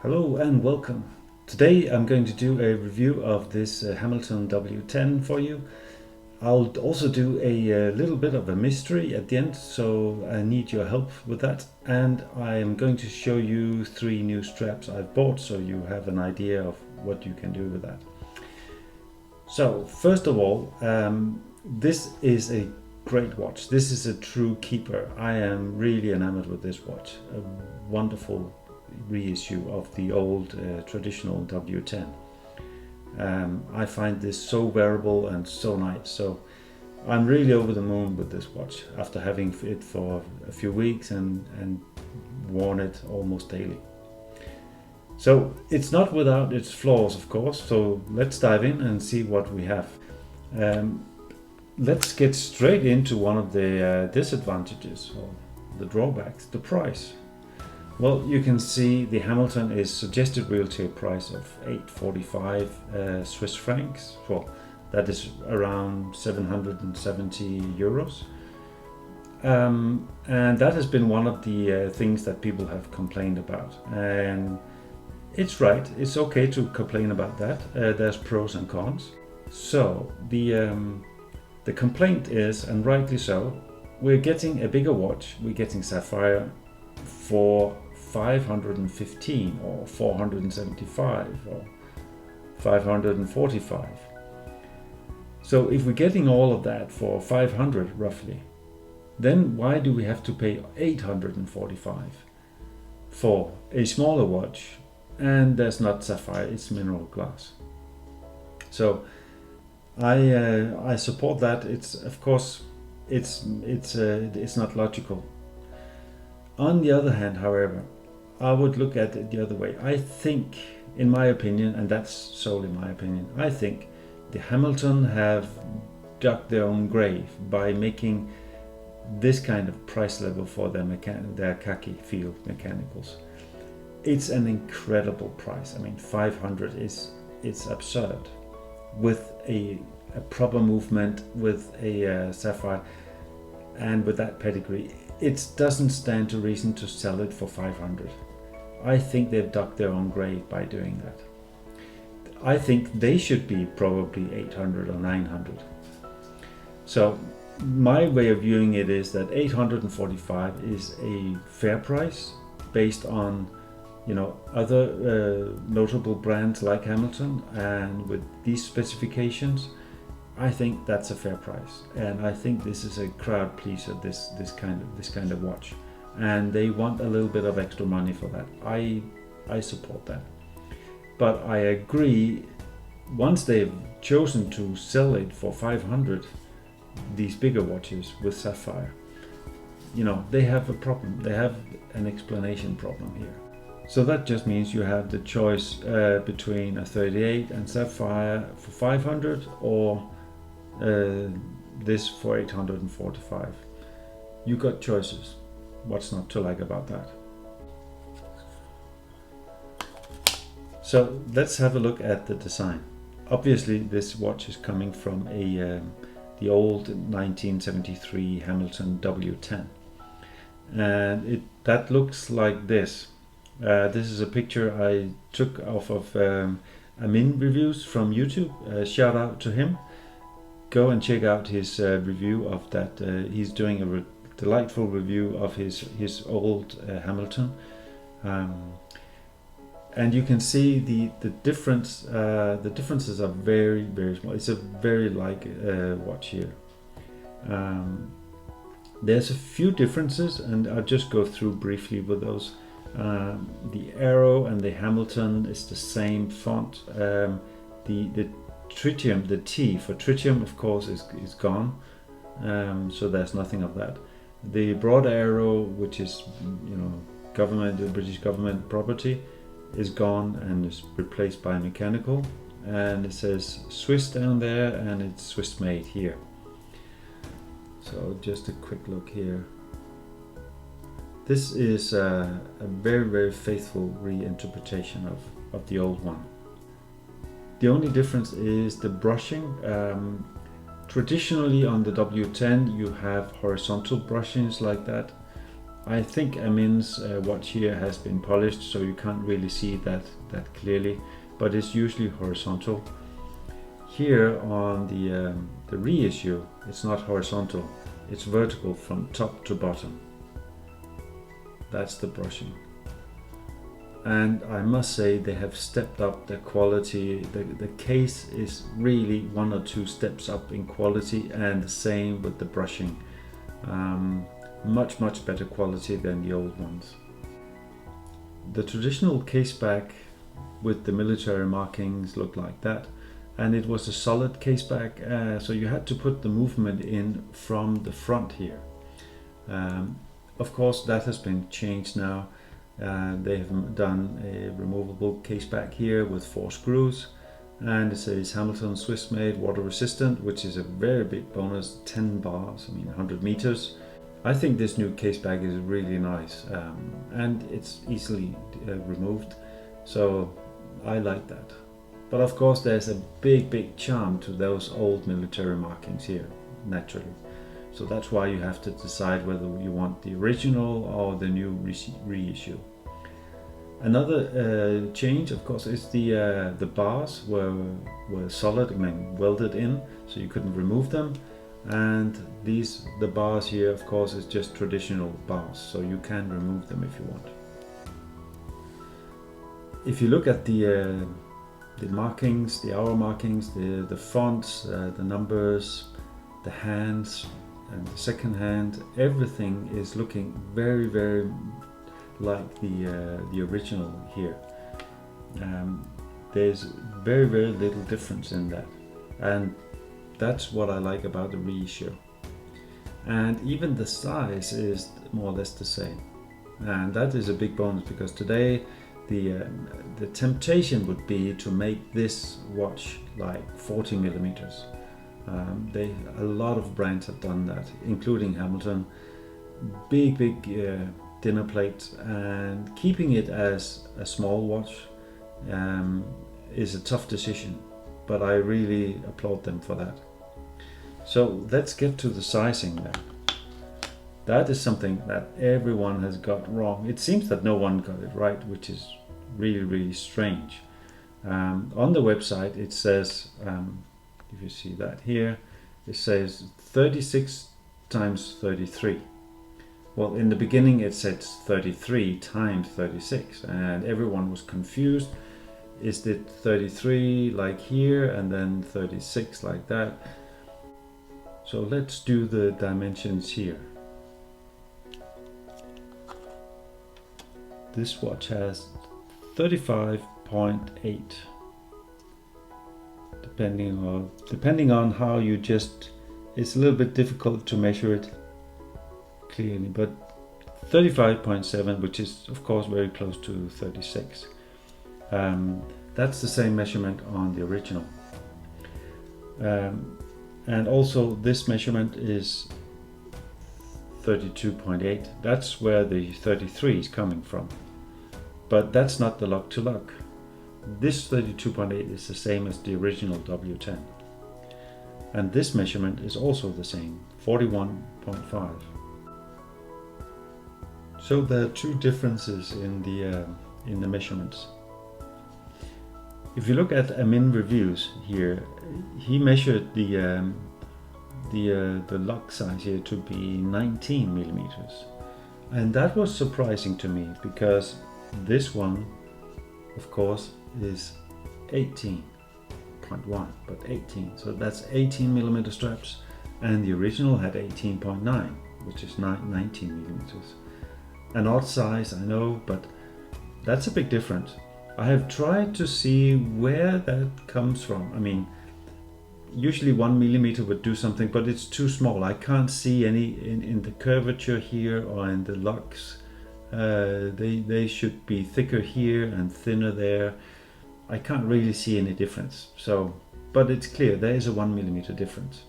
Hello and welcome. Today I'm going to do a review of this Hamilton W10 for you. I'll also do a little bit of a mystery at the end, so I need your help with that. And I am going to show you 3 new straps I've bought, so you have an idea of what you can do with that. So first of all, this is a great watch. This is a true keeper. I am really enamored with this watch. A wonderful reissue of the old traditional W10. I find this so wearable and so nice, so I'm really over the moon with this watch after having it for a few weeks and worn it almost daily. So it's not without its flaws, of course, so let's dive in and see what we have. Let's get straight into one of the disadvantages or the drawbacks, the price. Well, you can see the Hamilton is suggested retail price of 845 Swiss francs. Well, that is around 770 euros. And that has been one of the things that people have complained about. And it's right, it's okay to complain about that. There's pros and cons. So the complaint is, and rightly so, we're getting a bigger watch, we're getting sapphire for 515 or 475 or 545. So if we're getting all of that for 500 roughly, then why do we have to pay 845 for a smaller watch? And there's not sapphire, it's mineral glass. So I support that. It's, of course, it's not logical. On the other hand, however, I would look at it the other way. I think, in my opinion, and that's solely my opinion, I think the Hamilton have dug their own grave by making this kind of price level for their Khaki field mechanicals. It's an incredible price. I mean, 500 it's absurd. With a proper movement, with a sapphire, and with that pedigree, it doesn't stand to reason to sell it for 500. I think they've dug their own grave by doing that. I think they should be probably 800 or 900. So my way of viewing it is that 845 is a fair price based on, other notable brands like Hamilton, and with these specifications, I think that's a fair price, and I think this is a crowd pleaser. This kind of watch, and they want a little bit of extra money for that. I support that, but I agree. Once they've chosen to sell it for 500, these bigger watches with sapphire, they have a problem. They have an explanation problem here. So that just means you have the choice between a 38 and sapphire for 500 or this for 845. You got choices. What's not to like about that? So let's have a look at the design. Obviously this watch is coming from the old 1973 Hamilton W10, and that looks like this. This is a picture I took off of Amin Reviews from YouTube. Shout out to him. Go and check out his review of that. He's doing a delightful review of his old Hamilton, and you can see the difference. The differences are very, very small. It's a very light watch here. There's a few differences, and I'll just go through briefly with those. The arrow and the Hamilton is the same font. The tritium, the T for tritium, of course, is gone, so there's nothing of that. The broad arrow, which is the British government property, is gone and is replaced by mechanical, and it says Swiss down there and it's Swiss made here. So just a quick look here. This is a very, very faithful reinterpretation of the old one. The only difference is the brushing. Traditionally on the W10 you have horizontal brushings like that, I think Amin's watch here has been polished, so you can't really see that clearly, but it's usually horizontal. Here on the reissue, it's not horizontal, it's vertical from top to bottom. That's the brushing. And I must say they have stepped up the quality. The case is really 1 or 2 steps up in quality, and the same with the brushing. Much better quality than the old ones. The traditional case back with the military markings looked like that, and it was a solid case back, so you had to put the movement in from the front here. Of course that has been changed now. They have done a removable case back here with 4 screws, and it says Hamilton Swiss made, water resistant, which is a very big bonus. 10 bars, 100 meters. I think this new case back is really nice, and it's easily removed, so I like that. But of course there's a big charm to those old military markings here, naturally. So that's why you have to decide whether you want the original or the new reissue. Another change, of course, is the bars were solid, welded in, so you couldn't remove them. And the bars here, of course, is just traditional bars, so you can remove them if you want. If you look at the markings, the hour markings, the fonts, the numbers, the hands, and the second hand, everything is looking very like the original here. There's very little difference in that, and that's what I like about the reissue. And even the size is more or less the same, and that is a big bonus, because today the temptation would be to make this watch like 40 millimeters. A lot of brands have done that, including Hamilton. Big dinner plate, and keeping it as a small watch is a tough decision, but I really applaud them for that. So let's get to the sizing then. That is something that everyone has got wrong. It seems that no one got it right, which is really strange. On the website it says, if you see that here, it says 36 times 33. Well, in the beginning it said 33 times 36, and everyone was confused. Is it 33 like here and then 36 like that? So let's do the dimensions here. This watch has 35.8. Depending on how you just, it's a little bit difficult to measure it clearly, but 35.7, which is of course very close to 36. That's the same measurement on the original. And also this measurement is 32.8. That's where the 33 is coming from. But that's not the lock to lock. This 32.8 is the same as the original W10. And this measurement is also the same, 41.5. So there are 2 differences in the measurements. If you look at Amin reviews here, he measured the lock size here to be 19 millimeters, and that was surprising to me, because this one, of course, is 18.1, but 18, so that's 18 millimeter straps, and the original had 18.9, which is 19 millimeters. An odd size, I know, but that's a big difference. I have tried to see where that comes from. I mean, usually 1 millimeter would do something, but it's too small. I can't see any in the curvature here or in the locks. They should be thicker here and thinner there. I can't really see any difference. So, but it's clear there is a 1 millimeter difference.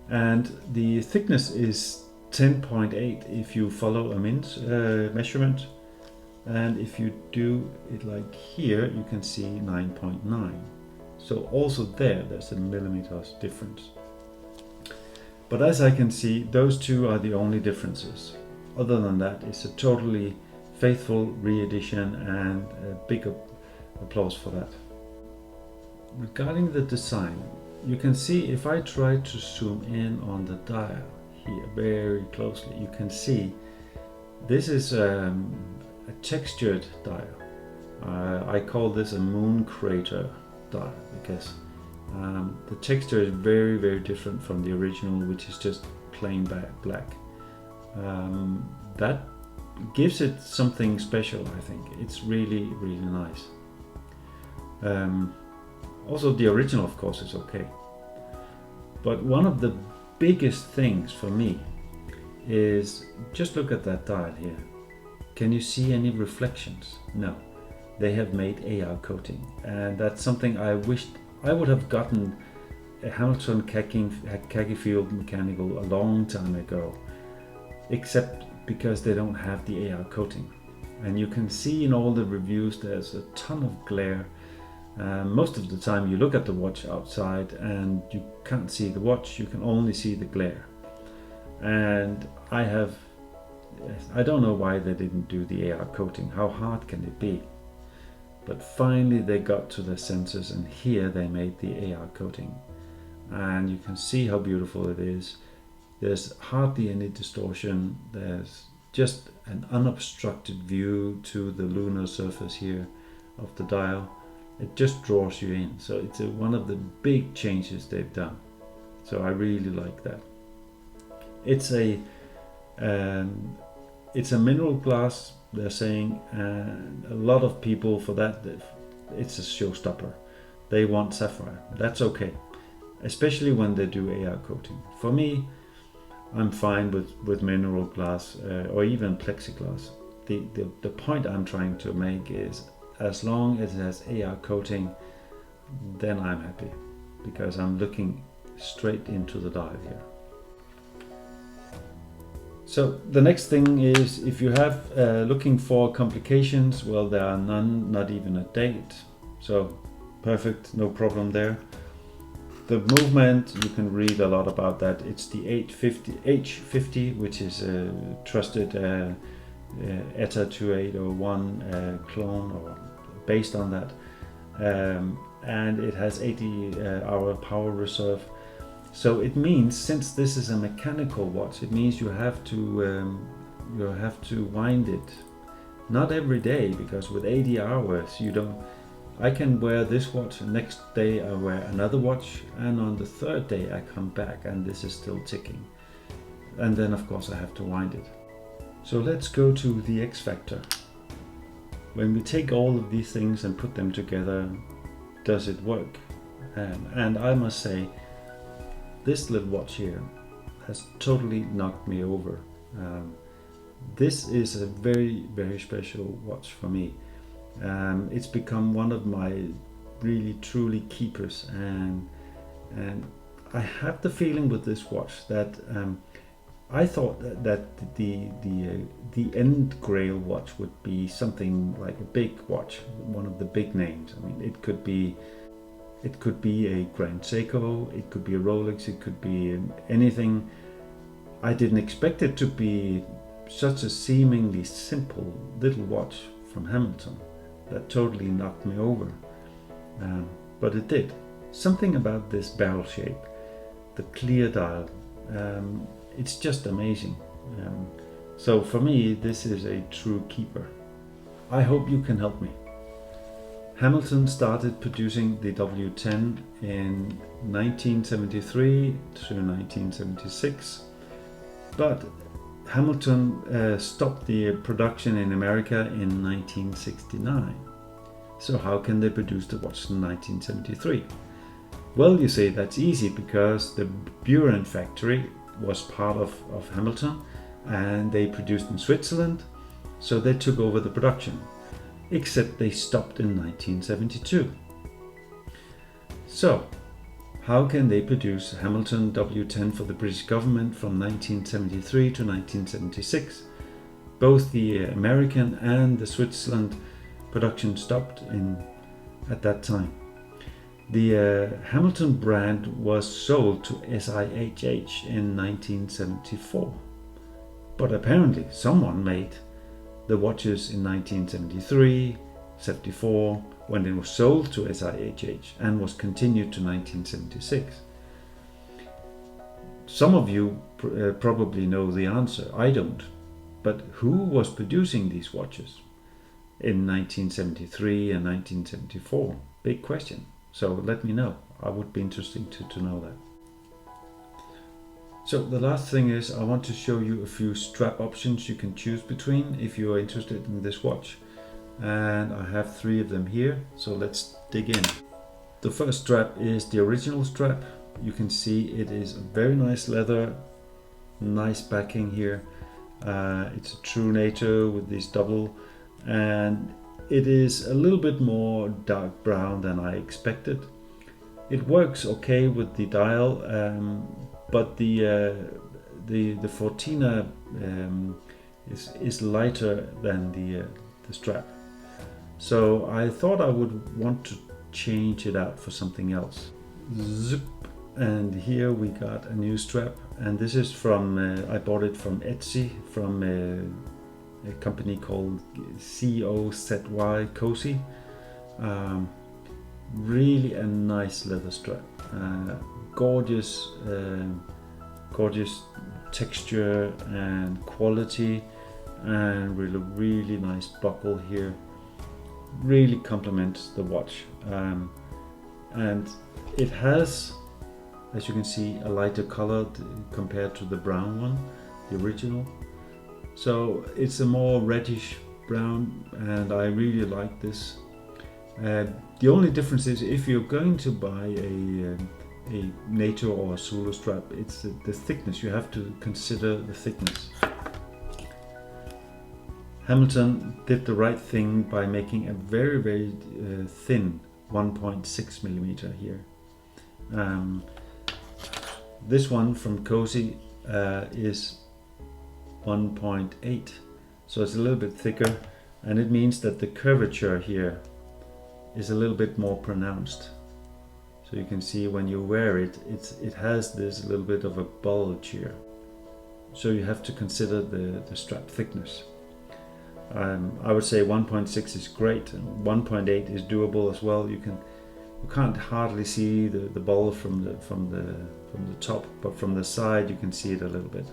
And the thickness is 10.8 if you follow Amin's measurement. And if you do it like here, you can see 9.9. So also there's a millimeter's difference. But as I can see, those 2 are the only differences. other than that, it's a totally faithful re-edition, and a big applause for that. Regarding the design, you can see if I try to zoom in on the dial here very closely, you can see this is a textured dial. I call this a moon crater dial because the texture is very different from the original, which is just plain black. That gives it something special, I think. It's really nice. Also, the original, of course, is okay. But one of the biggest things for me is just look at that dial here. Can you see any reflections? No. They have made AR coating, and that's something I wished I would have gotten a Hamilton Khaki Field Mechanical a long time ago, except because they don't have the AR coating. And you can see in all the reviews there's a ton of glare. Most of the time you look at the watch outside and you can't see the watch, you can only see the glare. And I don't know why they didn't do the AR coating. How hard can it be? But finally they got to the sensors, and here they made the AR coating. And you can see how beautiful it is. There's hardly any distortion. There's just an unobstructed view to the lunar surface here of the dial. It just draws you in. So it's one of the big changes they've done. So I really like that. It's a mineral glass, they're saying, and a lot of people for that, it's a showstopper. They want sapphire. That's okay, especially when they do AR coating. For me, I'm fine with mineral glass or even plexiglass. The point I'm trying to make is, as long as it has AR coating, then I'm happy, because I'm looking straight into the dial here. So the next thing is, if you have looking for complications, well, there are none, not even a date. So perfect, no problem there. The movement, you can read a lot about that. It's the H50, which is a trusted ETA 2801 clone, or based on that. And it has 80-hour power reserve. So it means, since this is a mechanical watch, it means you have to wind it. Not every day, because with 80 hours you don't. I can wear this watch, and next day I wear another watch, and on the third day I come back and this is still ticking. And then of course I have to wind it. So let's go to the X factor. When we take all of these things and put them together, does it work? And I must say, this little watch here has totally knocked me over. This is a very special watch for me. It's become one of my really truly keepers, and I have the feeling with this watch that I thought that the end grail watch would be something like a big watch, one of the big names. I mean, it could be a Grand Seiko, it could be a Rolex, it could be anything. I didn't expect it to be such a seemingly simple little watch from Hamilton. That totally knocked me over. But it did. Something about this barrel shape, the clear dial, it's just amazing. So for me, this is a true keeper. I hope you can help me. Hamilton started producing the W10 in 1973 to 1976, but Hamilton stopped the production in America in 1969. So how can they produce the watch in 1973? Well, you say that's easy, because the Buren factory was part of Hamilton, and they produced in Switzerland, so they took over the production. Except they stopped in 1972. So, how can they produce Hamilton W10 for the British government from 1973 to 1976? Both the American and the Switzerland production stopped at that time. The Hamilton brand was sold to SIHH in 1974. But apparently someone made the watches in 1973, 74, when it was sold to SIHH and was continued to 1976. Some of you probably know the answer, I don't. But who was producing these watches in 1973 and 1974? Big question. So let me know. I would be interested to know that. So the last thing is I want to show you a few strap options you can choose between if you are interested in this watch. And I have 3 of them here, so let's dig in. The first strap is the original strap. You can see it is a very nice leather, nice backing here. It's a true NATO with this double, and it is a little bit more dark brown than I expected. It works okay with the dial, but the Fortina is lighter than the strap. So I thought I would want to change it out for something else. Zip. And here we got a new strap, and this is from, I bought it from Etsy, from a company called Cozy. Really a nice leather strap. Gorgeous texture and quality, and really nice buckle here. Really complements the watch, and it has, as you can see, a lighter color compared to the brown one, the original. So it's a more reddish brown, and I really like this. The only difference is if you're going to buy a NATO or a Zulu strap, it's the thickness. You have to consider the thickness. Hamilton did the right thing by making a very thin 1.6 millimeter here. This one from Cozy is 1.8, so it's a little bit thicker, and it means that the curvature here is a little bit more pronounced. So you can see when you wear it, it has this little bit of a bulge here. So you have to consider the strap thickness. I would say 1.6 is great, and 1.8 is doable as well. You can't hardly see the ball from the top, but from the side you can see it a little bit.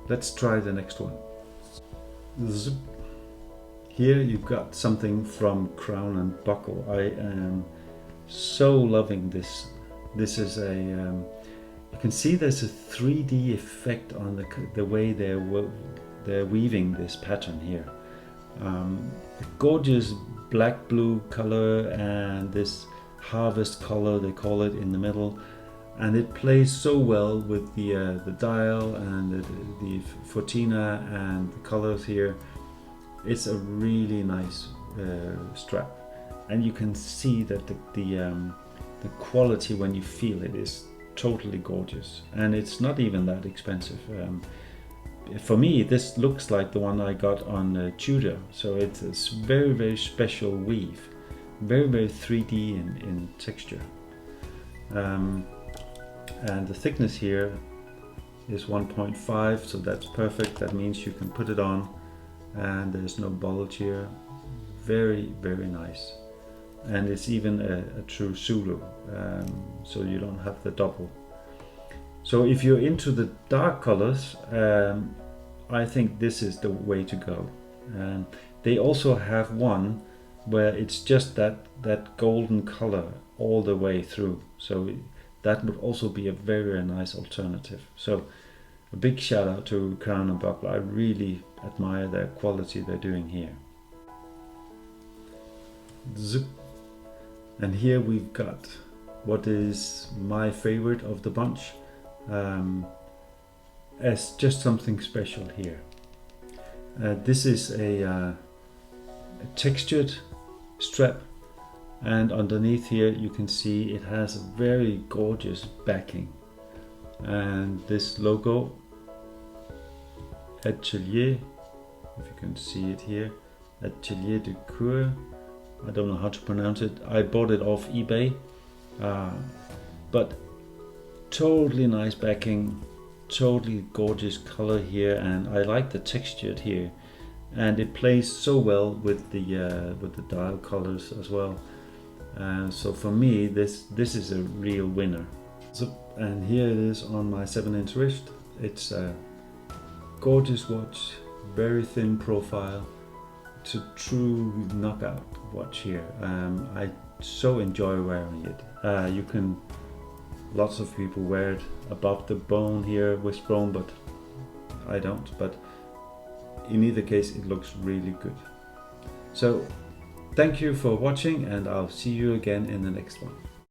Let's try the next one. Zip. Here you've got something from Crown and Buckle. I am so loving this. This is a you can see there's a 3D effect on the way they're weaving this pattern here. A gorgeous black blue color and this harvest color, they call it, in the middle, and it plays so well with the dial and the Fortina and the colors here. It's a really nice strap, and you can see that the quality when you feel it is totally gorgeous, and it's not even that expensive. For me, this looks like the one I got on Tudor, so it's a very special weave, very 3D in texture, and the thickness here is 1.5, so that's perfect. That means you can put it on and there's no bulge here. Very nice, and it's even a true Zulu, so you don't have the double. So if you're into the dark colors, I think this is the way to go. They also have one where it's just that golden color all the way through, so that would also be a very nice alternative. So a big shout out to Crown and Buckle. I really admire their quality they're doing here. Zip. And here we've got what is my favorite of the bunch, as just something special here. This is a textured strap, and underneath here you can see it has a very gorgeous backing, and this logo, Atelier, if you can see it here, Atelier du Cuir. I don't know how to pronounce it. I bought it off eBay, but totally nice backing, totally gorgeous color here, and I like the texture here, and it plays so well with the dial colors as well. So for me, this is a real winner. So, and here it is on my 7-inch wrist. It's a gorgeous watch, very thin profile. It's a true knockout watch here. I so enjoy wearing it. You can, lots of people wear it above the bone here, wrist bone, but I don't. But in either case, it looks really good. So thank you for watching, and I'll see you again in the next one.